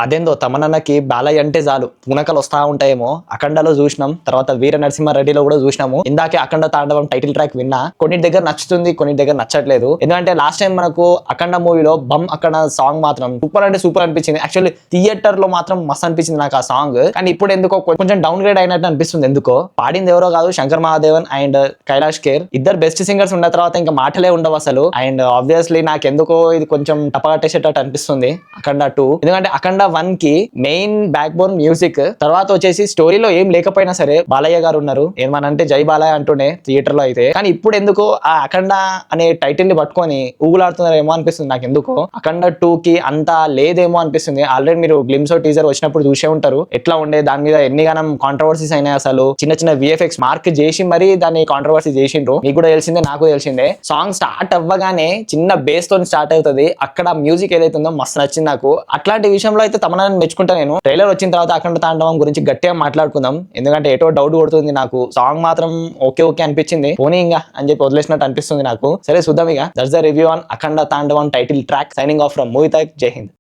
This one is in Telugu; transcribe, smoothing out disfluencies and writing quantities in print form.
అదేందో తమనన్నకి బాలయ్య అంటే చాలు పూనకలు వస్తా ఉంటాయేమో. అఖండలో చూసినాం, తర్వాత వీర నరసింహారెడ్డిలో కూడా చూసినాము. ఇందాకే అఖండ తాండవం టైటిల్ ట్రాక్ విన్నా, కొన్ని దగ్గర నచ్చుతుంది, కొన్ని దగ్గర నచ్చట్లేదు. ఎందుకంటే లాస్ట్ టైం మనకు అఖండ మూవీలో బమ్ అక్కడ సాంగ్ మాత్రం సూపర్ అంటే సూపర్ అనిపించింది. యాక్చువల్లీ థియేటర్ లో మాత్రం మస్త్ అనిపించింది నాకు ఆ సాంగ్. కానీ ఇప్పుడు ఎందుకో కొంచెం డౌన్ గ్రేడ్ అయినట్టు అనిపిస్తుంది. ఎందుకో పాడింది ఎవరో కాదు, శంకర్ మహాదేవన్ అండ్ కైలాష్ ఖేర్, ఇద్దరు బెస్ట్ సింగర్స్ ఉన్న తర్వాత ఇంకా మాటలే ఉండవు అసలు. అండ్ ఆబ్వియస్లీ నాకు ఎందుకో ఇది కొంచెం టపకట్టేసేటట్టు అనిపిస్తుంది అఖండ 2. ఎందుకంటే అఖండ 1 కి మెయిన్ బ్యాక్ బోన్ మ్యూజిక్, తర్వాత వచ్చేసి స్టోరీలో ఏం లేకపోయినా సరే బాలయ్య గారు ఉన్నారు. ఏమనంటే జై బాలయ్య అంటూనే థియేటర్ లో అయితే. కానీ ఇప్పుడు ఎందుకో ఆ అఖండ అనే టైటిల్ ని పట్టుకొని ఊగులాడుతున్నారేమో అనిపిస్తుంది నాకు. ఎందుకో అఖండ 2 కి అంత లేదేమో అనిపిస్తుంది. ఆల్రెడీ మీరు గ్లిమ్స్ టీజర్ వచ్చినప్పుడు చూసే ఉంటారు ఎట్లా ఉండే, దాని మీద ఎన్ని గానం కాంట్రవర్సీస్ అయినాయి. అసలు చిన్న చిన్న విఎఫ్ఎక్స్ మార్క్ చేసి మరి దాన్ని కాంట్రవర్సీ చేసిండ్రు. మీకు కూడా తెలిసిందే, నాకు తెలిసిందే. సాంగ్ స్టార్ట్ అవ్వగానే చిన్న బేస్ తో స్టార్ట్ అవుతుంది. అక్కడ మ్యూజిక్ ఏదైతే ఉందో మస్తు నచ్చింది నాకు. అట్లాంటి విషయంలో అయితే తమన్నాని మెచ్చుకుంటా నేను. ట్రైలర్ వచ్చిన తర్వాత అఖండ తాండవం గురించి గట్టిగా మాట్లాడుకుందాం. ఎందుకంటే ఎటో డౌట్ కొడుతుంది నాకు. సాంగ్ మాత్రం ఓకే ఓకే అనిపించింది, పోనీ ఇంకా అని చెప్పి వదిలేసినట్టు అనిపిస్తుంది నాకు. సరే చూద్దాం ఇక. దట్స్ ద రివ్యూ ఆన్ అఖండ తాండవం title track. Signing off from movie talk. జై హింద్.